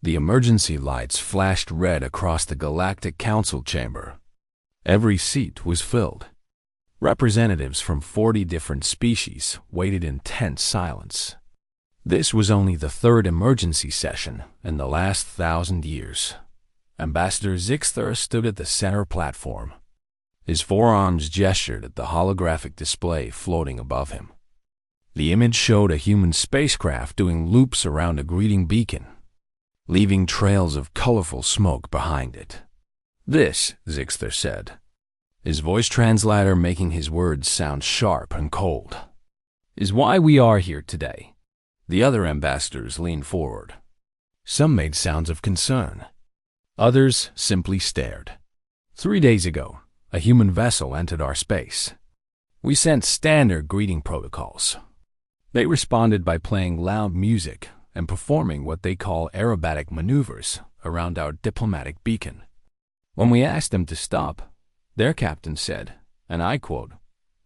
The emergency lights flashed red across the Galactic Council chamber. Every seat was filled. Representatives from 40 different species waited in tense silence. This was only the third emergency session in the last 1,000 years. Ambassador Zixter stood at the center platform. His forearms gestured at the holographic display floating above him. The image showed a human spacecraft doing loops around a greeting beacon, leaving trails of colorful smoke behind it. "This," Zixter said, his voice translator making his words sound sharp and cold, "is why we are here today." The other ambassadors leaned forward. Some made sounds of concern. Others simply stared. 3 days ago, a human vessel entered our space. We sent standard greeting protocols. They responded by playing loud music and performing what they call aerobatic maneuvers around our diplomatic beacon. When we asked them to stop, their captain said, and I quote,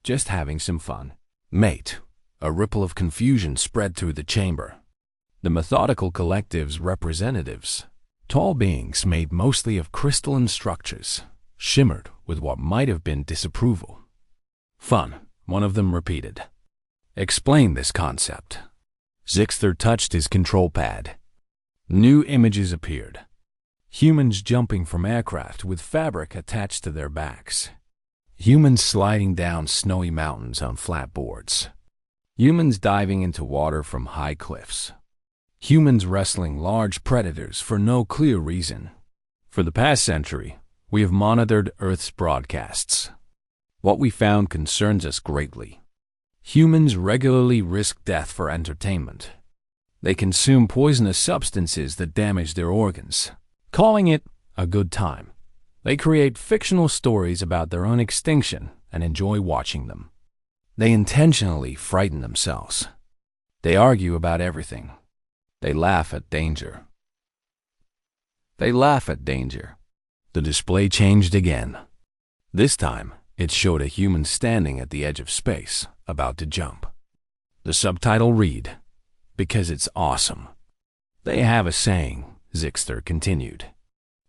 "Just having some fun." Mate, a ripple of confusion spread through the chamber. The methodical collective's representatives, tall beings made mostly of crystalline structures, shimmered with what might have been disapproval. "Fun," one of them repeated. "Explain this concept." Zixter touched his control pad. New images appeared. Humans jumping from aircraft with fabric attached to their backs. Humans sliding down snowy mountains on flat boards. Humans diving into water from high cliffs. Humans wrestling large predators for no clear reason. For the past century, we have monitored Earth's broadcasts. What we found concerns us greatly. Humans regularly risk death for entertainment. They consume poisonous substances that damage their organs, calling it a good time. They create fictional stories about their own extinction and enjoy watching them. They intentionally frighten themselves. They argue about everything. They laugh at danger. The display changed again. This time, it showed a human standing at the edge of space, about to jump. The subtitle read, "Because it's awesome." "They have a saying," Zixter continued.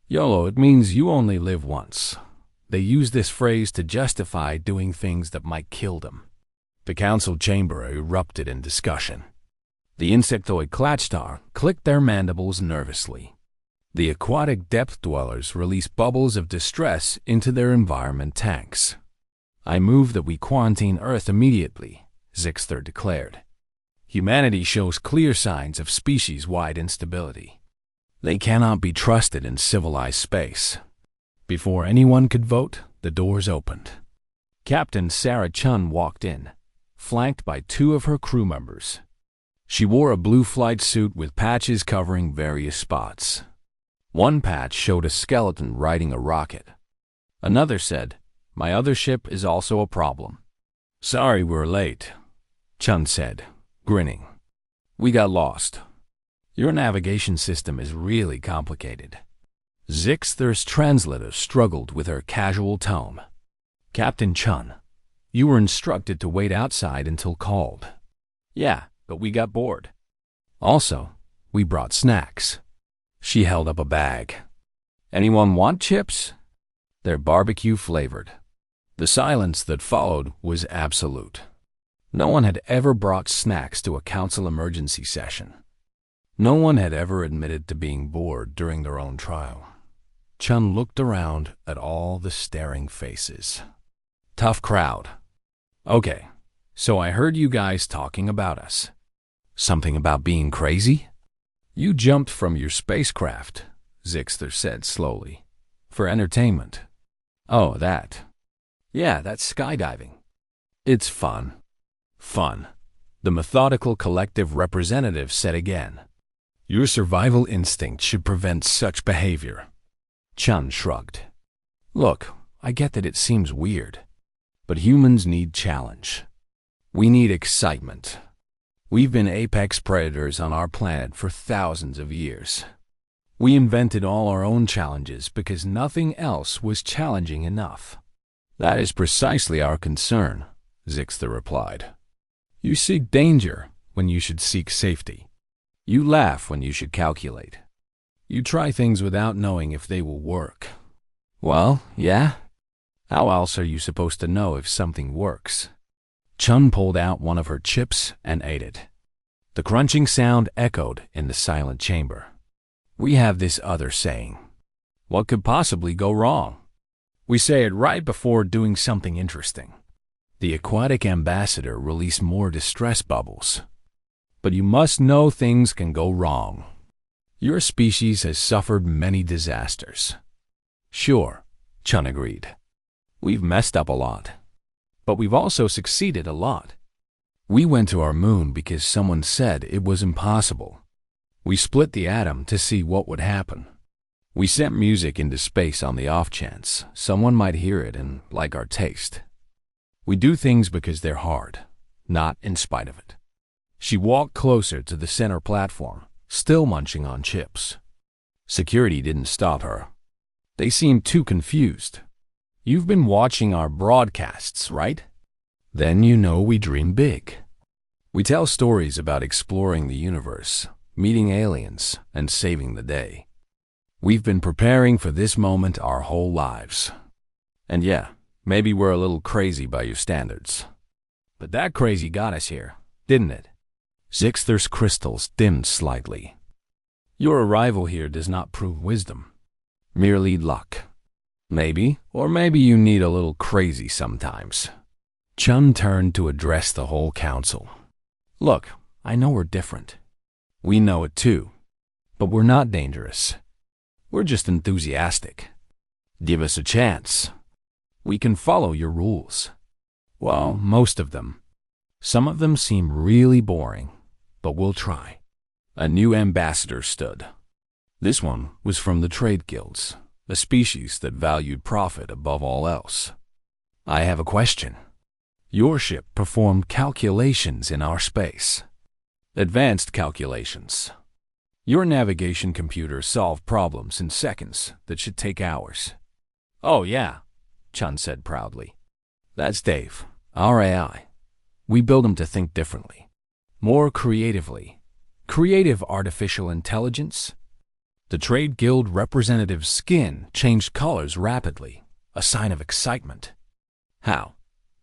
"YOLO, it means you only live once." They use this phrase to justify doing things that might kill them. The council chamber erupted in discussion. The insectoid Klatchtar clicked their mandibles nervously. The aquatic depth dwellers released bubbles of distress into their environment tanks. "I move that we quarantine Earth immediately," Zixter declared. "Humanity shows clear signs of species-wide instability. They cannot be trusted in civilized space." Before anyone could vote, the doors opened. Captain Sarah Chun walked in, flanked by 2 of her crew members. She wore a blue flight suit with patches covering various spots. One patch showed a skeleton riding a rocket. Another said, "My other ship is also a problem." "Sorry we're late," Chun said, grinning. "We got lost. Your navigation system is really complicated." Zixter's translator struggled with her casual tone. "Captain Chun, you were instructed to wait outside until called." "Yeah, but we got bored. Also, we brought snacks." She held up a bag. "Anyone want chips?" They're barbecue flavored. The silence that followed was absolute. No one had ever brought snacks to a council emergency session. No one had ever admitted to being bored during their own trial. Chun looked around at all the staring faces. "Tough crowd. Okay, so I heard you guys talking about us. Something about being crazy? You jumped from your spacecraft," Zixter said slowly, "for entertainment." "Oh, that. Yeah, that's skydiving." "It's fun." "Fun," the methodical collective representative said again. "Your survival instinct should prevent such behavior." Chun shrugged. "Look, I get that it seems weird, but humans need challenge. We need excitement. We've been apex predators on our planet for thousands of years. We invented all our own challenges because nothing else was challenging enough." "That is precisely our concern," Zixter replied. "You seek danger when you should seek safety. You laugh when you should calculate. You try things without knowing if they will work. Well, yeah? How else are you supposed to know if something works? Chun pulled out one of her chips and ate it. The crunching sound echoed in the silent chamber. We have this other saying. What could possibly go wrong? We say it right before doing something interesting. The aquatic ambassador released more distress bubbles. But you must know things can go wrong. Your species has suffered many disasters. Sure, Chun agreed. We've messed up a lot. But we've also succeeded a lot. We went to our moon because someone said it was impossible. We split the atom to see what would happen. We sent music into space on the off chance someone might hear it and like our taste. We do things because they're hard, not in spite of it. She walked closer to the center platform, still munching on chips. Security didn't stop her. They seemed too confused. You've been watching our broadcasts, right? Then you know we dream big. We tell stories about exploring the universe, meeting aliens, and saving the day. We've been preparing for this moment our whole lives. And yeah, maybe we're a little crazy by your standards. But that crazy got us here, didn't it? Zixter's crystals dimmed slightly. Your arrival here does not prove wisdom, merely luck. Maybe, or maybe you need a little crazy sometimes. Chun turned to address the whole council. Look, I know we're different. We know it too. But we're not dangerous. We're just enthusiastic. Give us a chance. We can follow your rules. Well, most of them. Some of them seem really boring, but we'll try. A new ambassador stood. This one was from the trade guilds, a species that valued profit above all else. I have a question. Your ship performed calculations in our space. Advanced calculations. Your navigation computer solved problems in seconds that should take hours. Oh yeah, Chun said proudly. That's Dave, our AI. We build him to think differently, more creatively. Creative artificial intelligence. The trade guild representative's skin changed colors rapidly, a sign of excitement. How?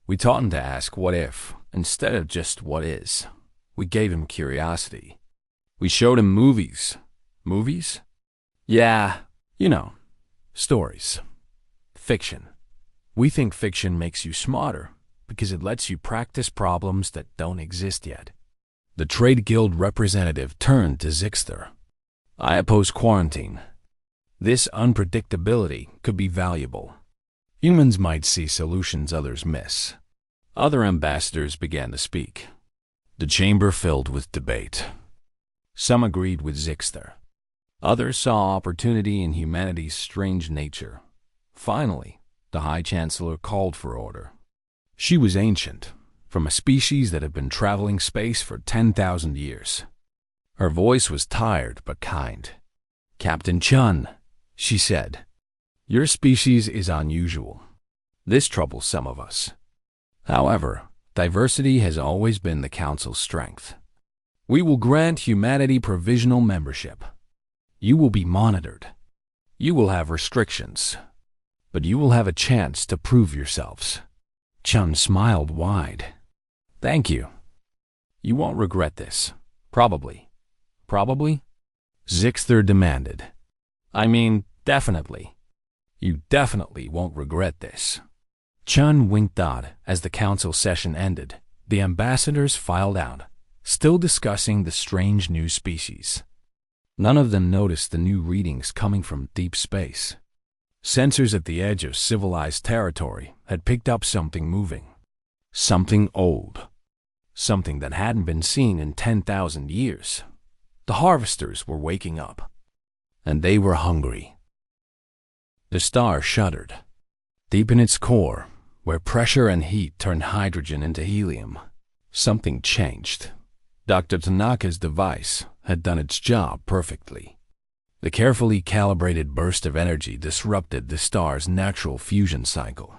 We taught him to ask what if, instead of just what is. We gave him curiosity. We showed him movies. Movies? Yeah, you know, stories. Fiction. We think fiction makes you smarter because it lets you practice problems that don't exist yet. The trade guild representative turned to Zixter. I oppose quarantine. This unpredictability could be valuable. Humans might see solutions others miss. Other ambassadors began to speak. The chamber filled with debate. Some agreed with Zixter. Others saw opportunity in humanity's strange nature. Finally, the High Chancellor called for order. She was ancient, from a species that had been traveling space for 10,000 years. Her voice was tired but kind. Captain Chun, she said, your species is unusual. This troubles some of us. However, diversity has always been the Council's strength. We will grant humanity provisional membership. You will be monitored. You will have restrictions. But you will have a chance to prove yourselves. Chun smiled wide. Thank you. You won't regret this. Probably. Probably? Zixter demanded. I mean, definitely. You definitely won't regret this. Chun winked out as the council session ended. The ambassadors filed out, still discussing the strange new species. None of them noticed the new readings coming from deep space. Sensors at the edge of civilized territory had picked up something moving. Something old. Something that hadn't been seen in 10,000 years. The harvesters were waking up. And they were hungry. The star shuddered. Deep in its core, where pressure and heat turned hydrogen into helium, something changed. Dr. Tanaka's device had done its job perfectly. The carefully calibrated burst of energy disrupted the star's natural fusion cycle.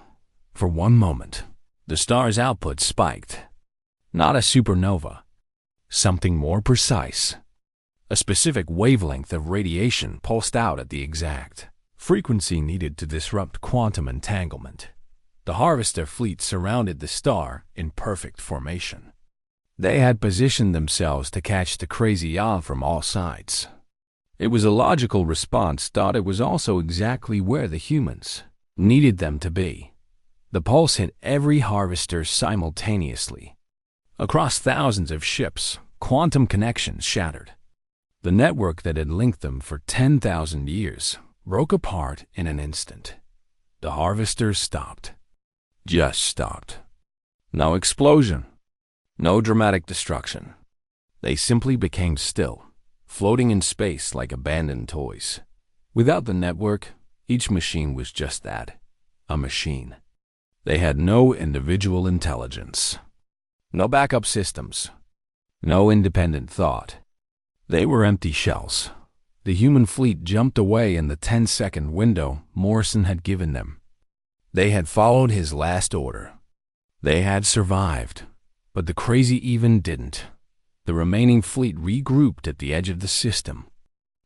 For one moment, the star's output spiked. Not a supernova. Something more precise. A specific wavelength of radiation pulsed out at the exact frequency needed to disrupt quantum entanglement. The Harvester fleet surrounded the star in perfect formation. They had positioned themselves to catch the crazy yaw from all sides. It was a logical response, thought it was also exactly where the humans needed them to be. The pulse hit every Harvester simultaneously. Across thousands of ships, quantum connections shattered. The network that had linked them for 10,000 years broke apart in an instant. The Harvesters stopped. Just stopped. No explosion. No dramatic destruction. They simply became still, floating in space like abandoned toys. Without the network, each machine was just that, a machine. They had no individual intelligence, no backup systems, no independent thought. They were empty shells. The human fleet jumped away in the 10-second window Morrison had given them. They had followed his last order. They had survived, but the crazy even didn't. The remaining fleet regrouped at the edge of the system.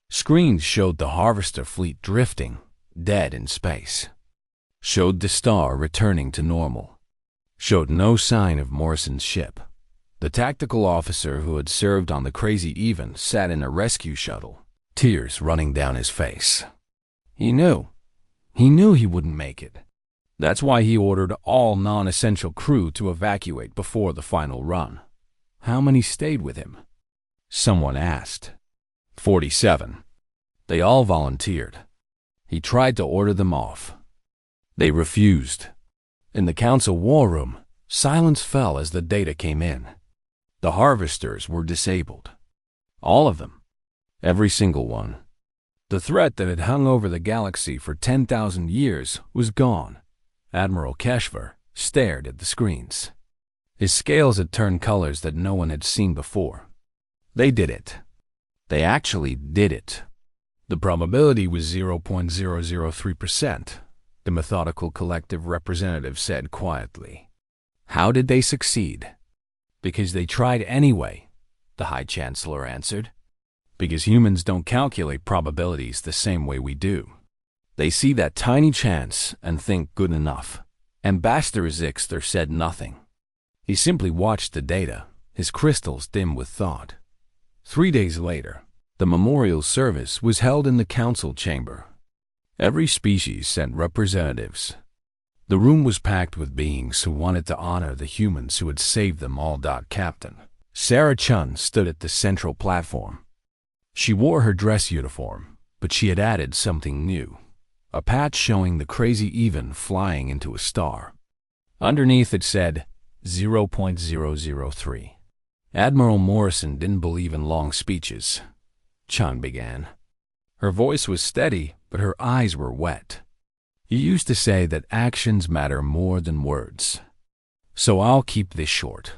Screens showed the Harvester fleet drifting, dead in space. Showed the star returning to normal. Showed no sign of Morrison's ship. The tactical officer who had served on the Crazy Even sat in a rescue shuttle, tears running down his face. He knew he wouldn't make it. That's why he ordered all non-essential crew to evacuate before the final run. How many stayed with him? Someone asked. 47. They all volunteered. He tried to order them off. They refused. In the council war room, silence fell as the data came in. The Harvesters were disabled. All of them. Every single one. The threat that had hung over the galaxy for 10,000 years was gone. Admiral Keshver stared at the screens. His scales had turned colors that no one had seen before. They did it. They actually did it. The probability was 0.003%, the methodical collective representative said quietly. How did they succeed? Because they tried anyway, the High Chancellor answered. Because humans don't calculate probabilities the same way we do. They see that tiny chance and think good enough. Ambassador Zixter said nothing. He simply watched the data, his crystals dim with thought. 3 days later, the memorial service was held in the council chamber. Every species sent representatives. The room was packed with beings who wanted to honor the humans who had saved them all. Captain Sarah Chun stood at the central platform. She wore her dress uniform, but she had added something new. A patch showing the Crazy Even flying into a star. Underneath it said 0.003. Admiral Morrison didn't believe in long speeches. Chun began. Her voice was steady, but her eyes were wet. You used to say that actions matter more than words. So I'll keep this short.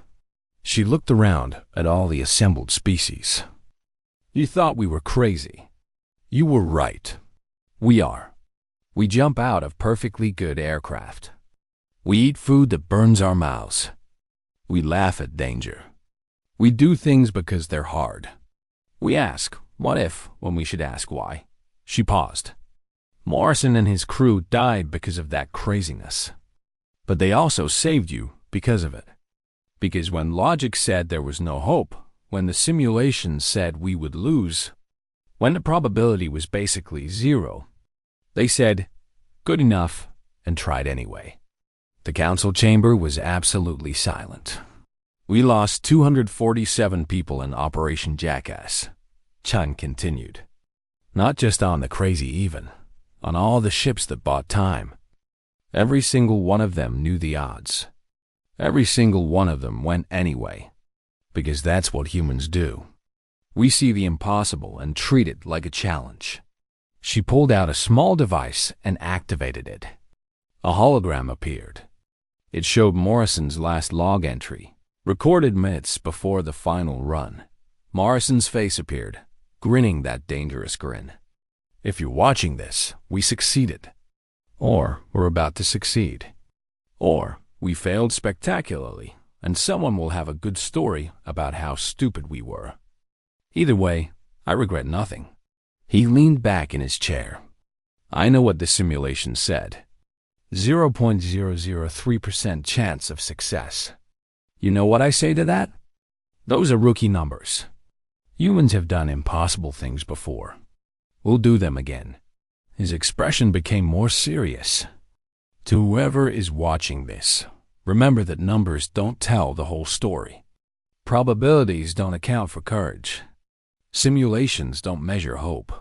She looked around at all the assembled species. You thought we were crazy. You were right. We are. We jump out of perfectly good aircraft. We eat food that burns our mouths. We laugh at danger. We do things because they're hard. We ask, what if, when we should ask why. She paused. Morrison and his crew died because of that craziness. But they also saved you because of it. Because when logic said there was no hope, when the simulation said we would lose, when the probability was basically zero, they said, good enough, and tried anyway. The council chamber was absolutely silent. We lost 247 people in Operation Jackass. Chun continued. Not just on the Crazy Even, on all the ships that bought time. Every single one of them knew the odds. Every single one of them went anyway. Because that's what humans do. We see the impossible and treat it like a challenge. She pulled out a small device and activated it. A hologram appeared. It showed Morrison's last log entry, recorded minutes before the final run. Morrison's face appeared, grinning that dangerous grin. If you're watching this, we succeeded. Or we're about to succeed. Or we failed spectacularly, and someone will have a good story about how stupid we were. Either way, I regret nothing. He leaned back in his chair. I know what the simulation said. 0.003% chance of success. You know what I say to that? Those are rookie numbers. Humans have done impossible things before. We'll do them again. His expression became more serious. To whoever is watching this, remember that numbers don't tell the whole story. Probabilities don't account for courage. Simulations don't measure hope.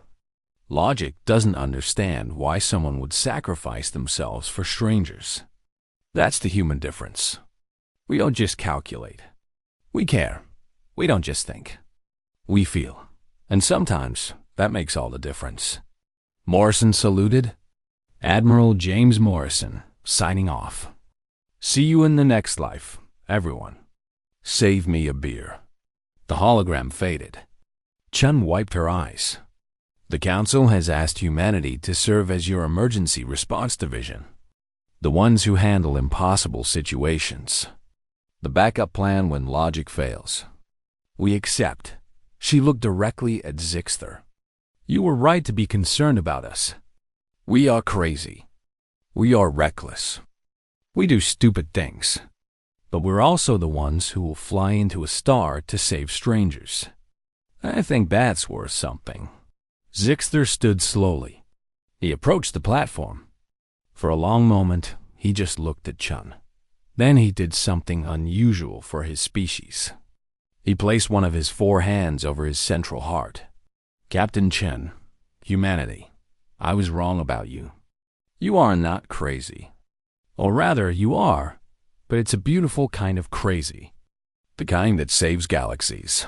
Logic doesn't understand why someone would sacrifice themselves for strangers. That's the human difference. We don't just calculate. We care. We don't just think. We feel. And sometimes that makes all the difference. Morrison saluted. Admiral James Morrison, signing off. See you in the next life, everyone. Save me a beer. The hologram faded. Chun wiped her eyes. The Council has asked humanity to serve as your emergency response division. The ones who handle impossible situations. The backup plan when logic fails. We accept. She looked directly at Zixter. You were right to be concerned about us. We are crazy. We are reckless. We do stupid things. But we're also the ones who will fly into a star to save strangers. I think that's worth something. Zixter stood slowly. He approached the platform. For a long moment, he just looked at Chun. Then he did something unusual for his species. He placed one of his 4 hands over his central heart. Captain Chen, humanity, I was wrong about you. You are not crazy. Or rather, you are, but it's a beautiful kind of crazy. The kind that saves galaxies.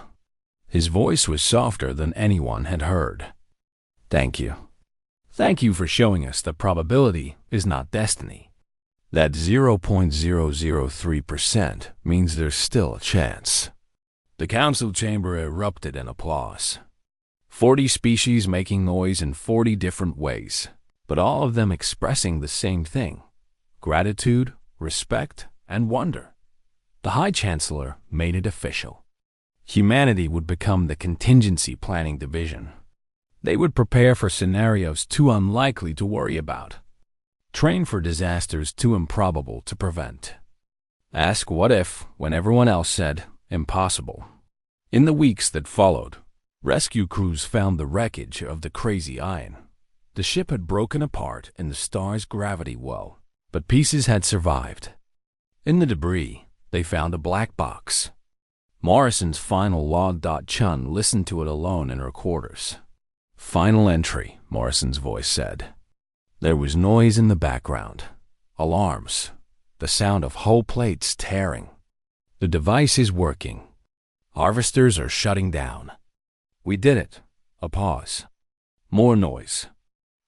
His voice was softer than anyone had heard. Thank you. Thank you for showing us that probability is not destiny. That 0.003% means there's still a chance. The council chamber erupted in applause. 40 species making noise in 40 different ways, but all of them expressing the same thing: gratitude, respect, and wonder. The High Chancellor made it official. Humanity would become the contingency planning division. They would prepare for scenarios too unlikely to worry about. Train for disasters too improbable to prevent. Ask what if when everyone else said impossible. In the weeks that followed, rescue crews found the wreckage of the Crazy Iron. The ship had broken apart in the star's gravity well, but pieces had survived. In the debris, they found a black box. Morrison's final log. Chun listened to it alone in her quarters. Final entry, Morrison's voice said. There was noise in the background. Alarms. The sound of hull plates tearing. The device is working. Harvesters are shutting down. We did it. A pause. More noise.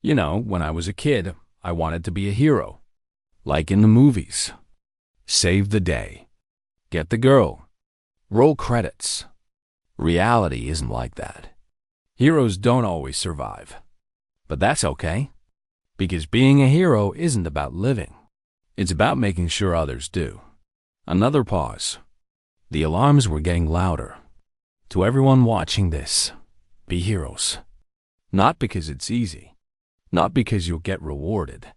You know, when I was a kid, I wanted to be a hero. Like in the movies. Save the day. Get the girl. Roll credits. Reality isn't like that. Heroes don't always survive. But that's okay. Because being a hero isn't about living. It's about making sure others do. Another pause. The alarms were getting louder. To everyone watching this, be heroes. Not because it's easy. Not because you'll get rewarded.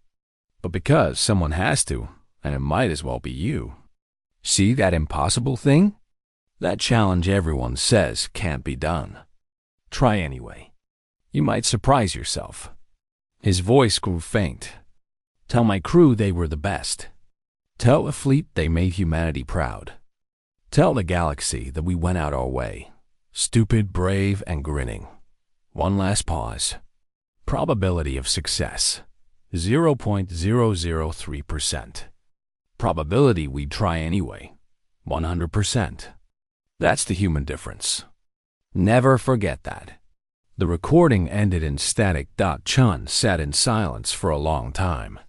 But because someone has to, and it might as well be you. See that impossible thing? That challenge everyone says can't be done. Try anyway. You might surprise yourself. His voice grew faint. Tell my crew they were the best. Tell the fleet they made humanity proud. Tell the galaxy that we went out our way. Stupid, brave, and grinning. One last pause. Probability of success. 0.003%. Probability we'd try anyway. 100%. That's the human difference. Never forget that. The recording ended in static. Chun sat in silence for a long time.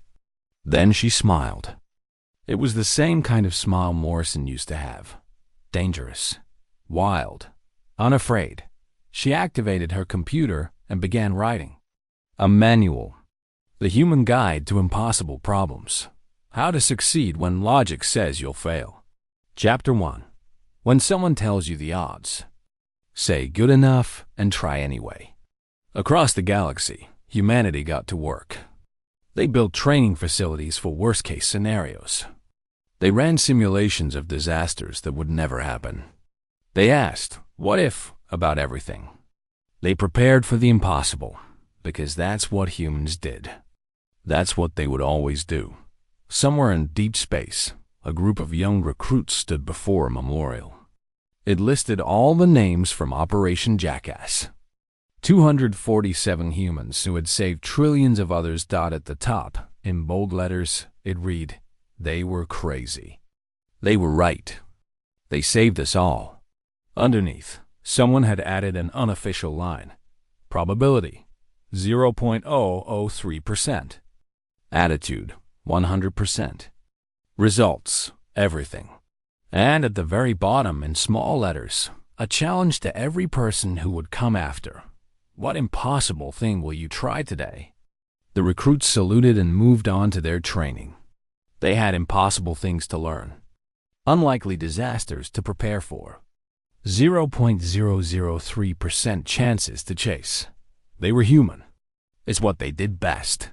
Then she smiled. It was the same kind of smile Morrison used to have. Dangerous. Wild. Unafraid. She activated her computer and began writing. A manual. The human guide to impossible problems. How to succeed when logic says you'll fail. Chapter 1. When someone tells you the odds. say good enough, and try anyway. Across the galaxy, humanity got to work. They built training facilities for worst-case scenarios. They ran simulations of disasters that would never happen. They asked, what if, about everything. They prepared for the impossible, because that's what humans did. That's what they would always do. Somewhere in deep space, a group of young recruits stood before a memorial. It listed all the names from Operation Jackass. 247 humans who had saved trillions of others. At the top, in bold letters, it read, they were crazy. They were right. They saved us all. Underneath, someone had added an unofficial line. Probability, 0.003%. Attitude, 100%. Results, everything. And at the very bottom, in small letters, a challenge to every person who would come after. What impossible thing will you try today? The recruits saluted and moved on to their training. They had impossible things to learn. Unlikely disasters to prepare for. 0.003% chances to chase. They were human. It's what they did best.